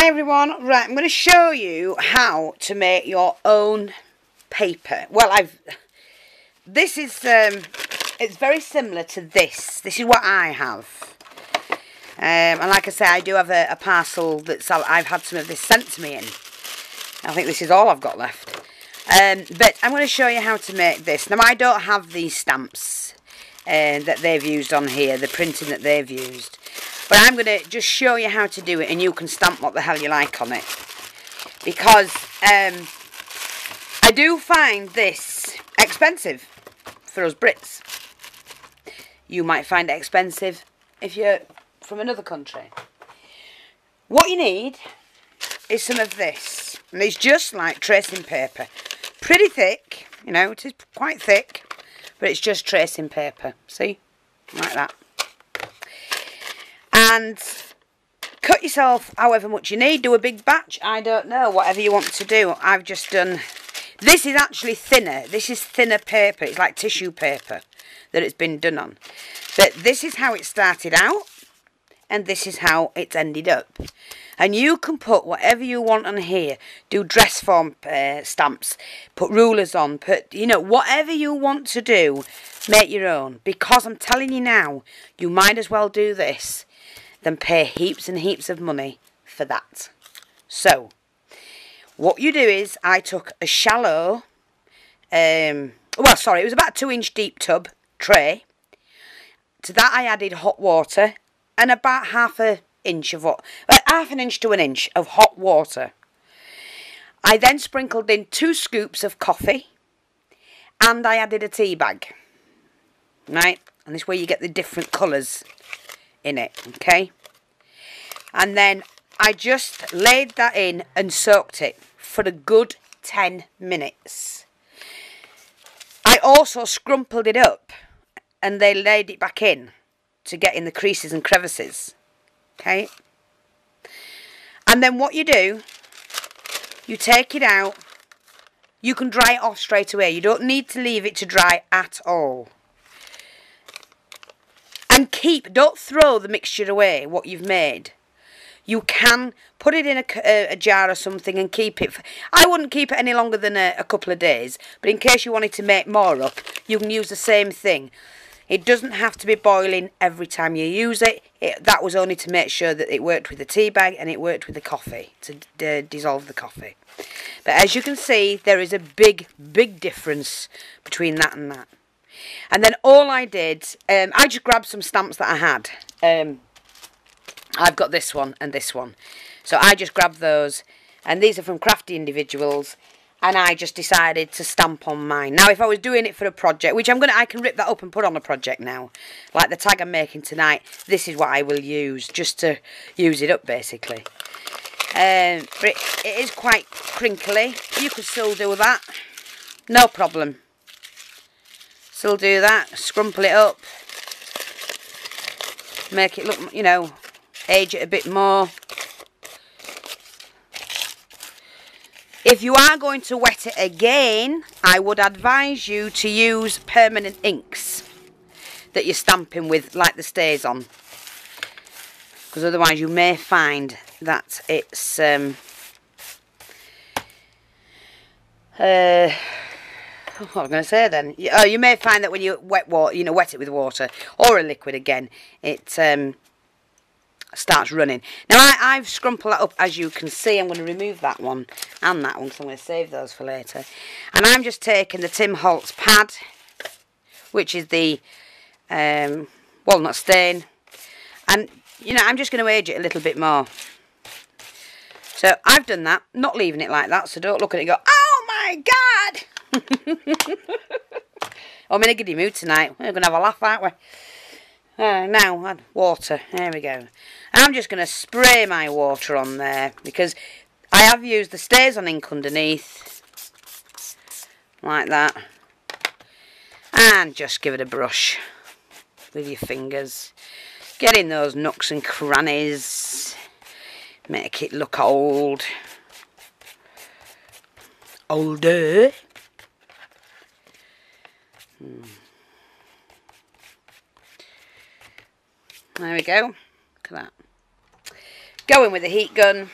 Hi everyone, right, I'm going to show you how to make your own paper. Well, this is, it's very similar to this. This is what I have. And like I say, I do have a parcel that's, I've had some of this sent to me in. I think this is all I've got left. But I'm going to show you how to make this. Now, I don't have these stamps that they've used on here, the printing that they've used. But I'm going to just show you how to do it, and you can stamp what the hell you like on it. Because I do find this expensive for us Brits. You might find it expensive if you're from another country. What you need is some of this. And it's just like tracing paper. Pretty thick, you know, it is quite thick. But it's just tracing paper. See? Like that. And cut yourself however much you need. Do a big batch. I don't know. Whatever you want to do. I've just done... This is actually thinner. This is thinner paper. It's like tissue paper that it's been done on. But this is how it started out. And this is how it's ended up. And you can put whatever you want on here. Do dress form stamps. Put rulers on. Put, you know, whatever you want to do. Make your own. Because I'm telling you now, you might as well do this than pay heaps and heaps of money for that. So, what you do is, I took a shallow, well, sorry, it was about a 2-inch deep tub tray. To that I added hot water and about half an inch to 1 inch of hot water. I then sprinkled in 2 scoops of coffee and I added a tea bag. Right? And this is where you get the different colours in it, okay? And then I just laid that in and soaked it for a good 10 minutes. I also scrumpled it up and they laid it back in to get in the creases and crevices, okay? And then what you do, you take it out, you can dry it off straight away. You don't need to leave it to dry at all. And don't throw the mixture away, what you've made. You can put it in a jar or something and keep it. I wouldn't keep it any longer than a couple of days. But in case you wanted to make more up, you can use the same thing. It doesn't have to be boiling every time you use it. That was only to make sure that it worked with the tea bag and it worked with the coffee, to dissolve the coffee. But as you can see, there is a big, big difference between that and that. And then all I did, I just grabbed some stamps that I had. I've got this one and this one. So I just grabbed those. And these are from Crafty Individuals. And I just decided to stamp on mine. Now, if I was doing it for a project, which I can rip that up and put on a project now. Like the tag I'm making tonight, this is what I will use, just to use it up, basically. But it is quite crinkly. You could still do that. No problem. Still do that, scrumple it up, make it look, you know, age it a bit more. If you are going to wet it again, I would advise you to use permanent inks that you're stamping with, like the stays on. Because otherwise you may find that it's, what am I going to say then? You may find that when you wet it with water or a liquid again, it starts running. Now I've scrumpled that up, as you can see. I'm going to remove that one and that one because I'm going to save those for later. And I'm just taking the Tim Holtz pad, which is the walnut stain, and you know, I'm just going to age it a little bit more. So I've done that, not leaving it like that. So don't look at it and go, "Oh my God!" I'm in a giddy mood tonight. We're going to have a laugh, aren't we? Now, add water. There we go. I'm just going to spray my water on there because I have used the stays on ink underneath. Like that. And just give it a brush with your fingers. Get in those nooks and crannies. Make it look old. Older. There we go. Look at that. Going with the heat gun.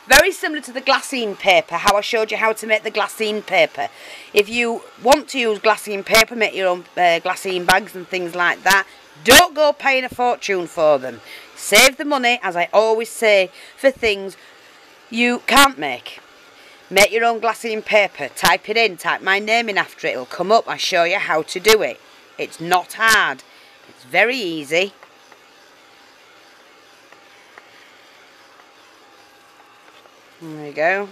Very similar to the glassine paper, how I showed you how to make the glassine paper. If you want to use glassine paper, make your own glassine bags and things like that, don't go paying a fortune for them. Save the money, as I always say, for things you can't make. Make your own glassine paper, type it in, type my name in after it, it'll come up, I show you how to do it. It's not hard, it's very easy. There you go.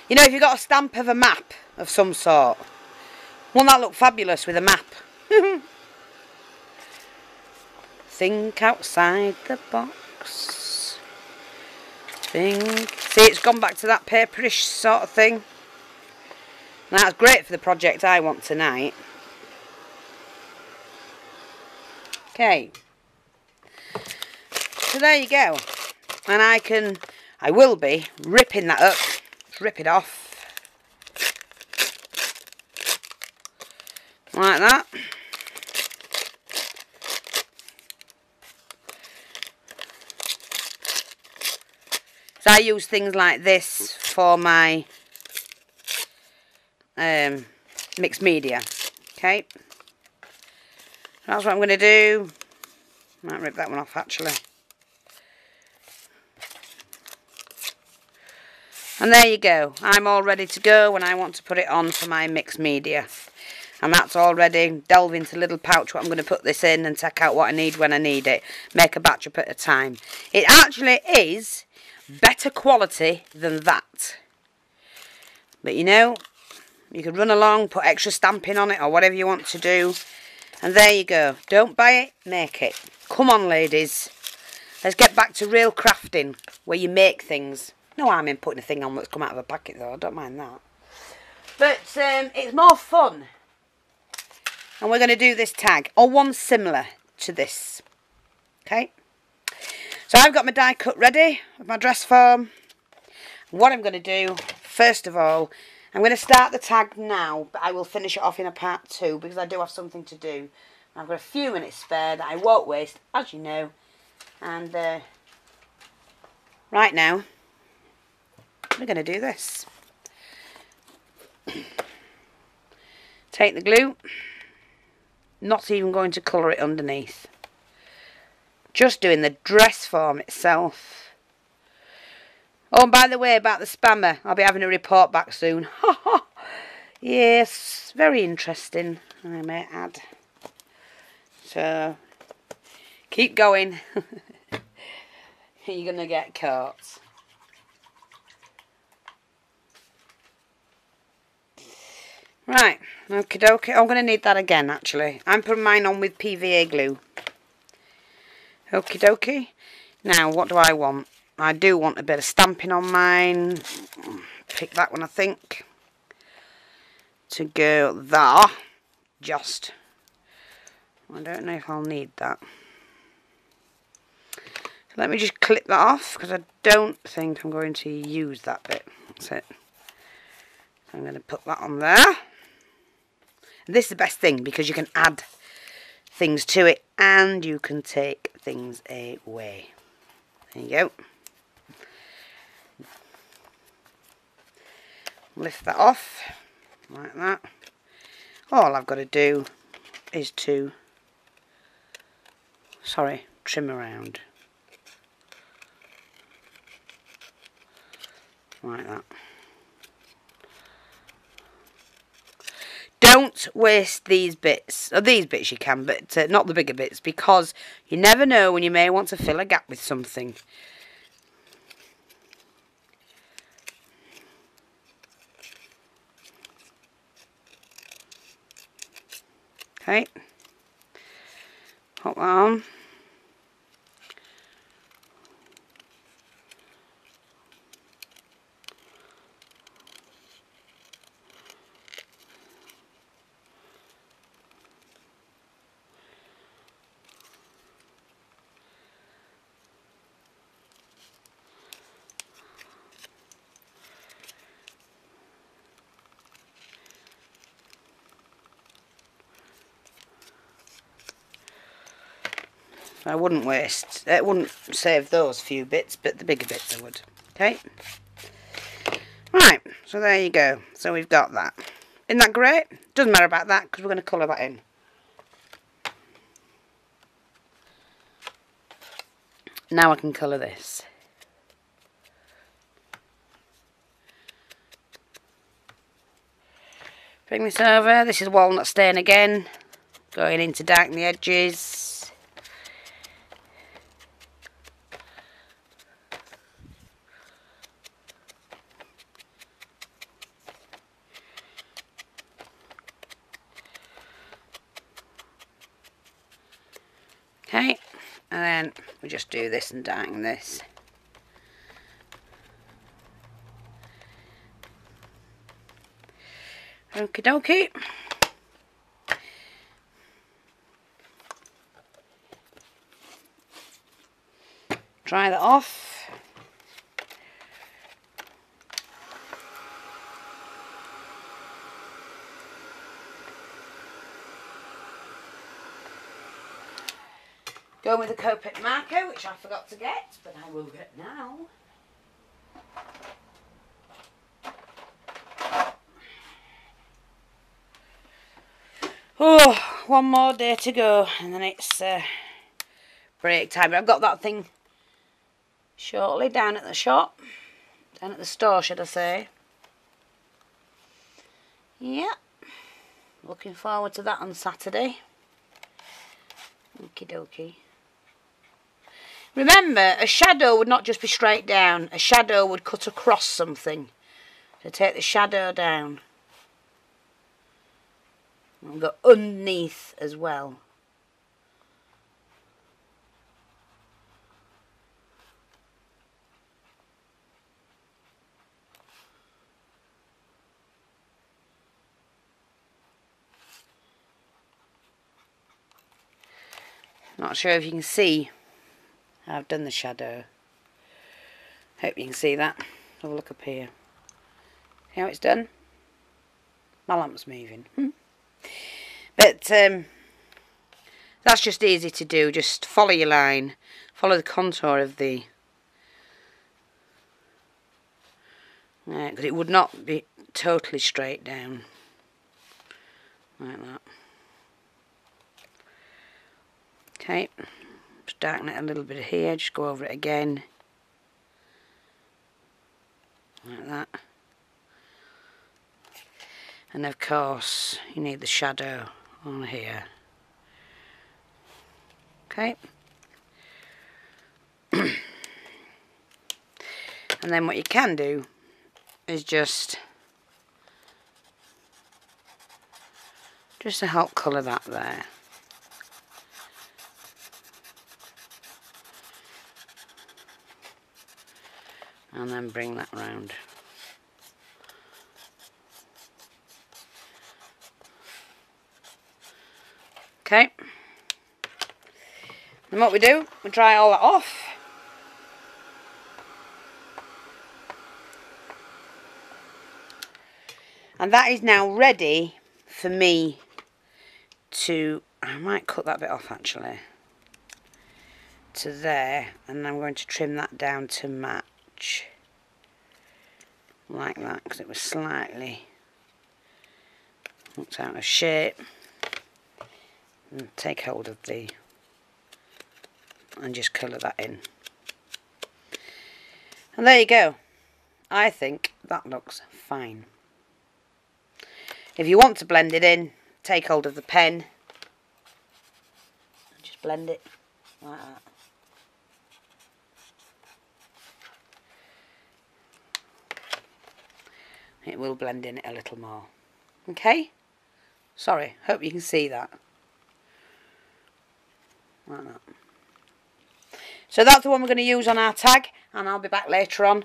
You know, if you've got a stamp of a map of some sort, won't that look fabulous with a map? Think outside the box. Think. See, it's gone back to that paperish sort of thing. Now, that's great for the project I want tonight. Okay. So there you go. And I will be ripping that up. Just rip it off. Like that. So I use things like this for my mixed media. Okay. That's what I'm going to do. Might rip that one off actually. And there you go. I'm all ready to go when I want to put it on for my mixed media. And that's already delve into a little pouch what I'm going to put this in and take out what I need when I need it. Make a batch up at a time. It actually is better quality than that. But you know, you could run along, put extra stamping on it or whatever you want to do. And there you go. Don't buy it, make it. Come on, ladies. Let's get back to real crafting, where you make things. No harm in putting a thing on that's come out of a packet though, I don't mind that. But it's more fun. And we're going to do this tag, or one similar to this. Okay. So I've got my die cut ready with my dress form. What I'm going to do, first of all, I'm going to start the tag now, but I will finish it off in a part 2 because I do have something to do. I've got a few minutes spare that I won't waste, as you know. And right now, we're going to do this. Take the glue. Not even going to colour it underneath. Just doing the dress form itself. Oh, and by the way, about the spammer, I'll be having a report back soon. Yes, very interesting, I may add. So, keep going. You're going to get caught. Right, okie dokie. I'm going to need that again, actually. I'm putting mine on with PVA glue. Okie dokie. Now, what do I want? I do want a bit of stamping on mine. Pick that one, I think. To go there. Just. I don't know if I'll need that. So let me just clip that off, because I don't think I'm going to use that bit. That's it. So I'm going to put that on there. This is the best thing because you can add things to it and you can take things away. There you go. Lift that off like that. All I've got to do is to, trim around. Like that. Don't waste these bits. Or these bits you can, but not the bigger bits, because you never know when you may want to fill a gap with something. Okay. Pop that on. So I wouldn't waste, it wouldn't save those few bits, but the bigger bits I would. Okay. Right, so there you go. So we've got that. Isn't that great? Doesn't matter about that because we're going to colour that in. Now I can colour this. Bring this over. This is walnut stain again. Going in to darken the edges. Okay, and then we just do this and darken this. Okie dokie. Dry that off. Going with the Copic marker, which I forgot to get, but I will get now. Oh, one more day to go, and then it's break time. But I've got that thing shortly down at the shop, down at the store, should I say. Yeah, looking forward to that on Saturday. Okie dokie. Remember, a shadow would not just be straight down. A shadow would cut across something. So take the shadow down. And go underneath as well. Not sure if you can see how I've done the shadow. Hope you can see that. Have a look up here. See how it's done? My lamp's moving. But that's just easy to do. Just follow your line. Follow the contour of the... because it would not be totally straight down. Like that. Okay, just darken it a little bit here, just go over it again, like that. And of course, you need the shadow on here. Okay. And then what you can do is just to help colour that there. And then bring that round. Okay. And what we do, we dry all that off. And that is now ready for me to, I might cut that bit off actually, to there, and I'm going to trim that down to match. Like that, because it was slightly looked out of shape. And take hold of the and just colour that in. And there you go. I think that looks fine. If you want to blend it in, take hold of the pen and just blend it like that. It will blend in a little more. Okay? Sorry, hope you can see that. Like that. So that's the one we're going to use on our tag, and I'll be back later on.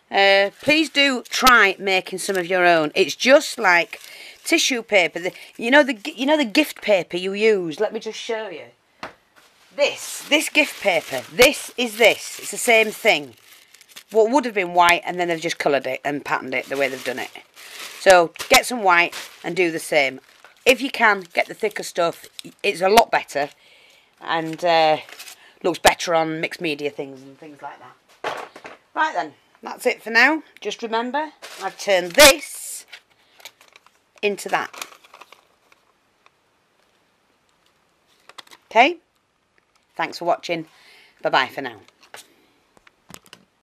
Please do try making some of your own. It's just like tissue paper. You know the gift paper you use. Let me just show you. This gift paper. This is this. It's the same thing. What would have been white, and then they've just coloured it and patterned it the way they've done it. So get some white and do the same. If you can, get the thicker stuff. It's a lot better. And Looks better on mixed media things and things like that. Right then, that's it for now. Just remember, I've turned this into that. Okay? Thanks for watching. Bye-bye for now.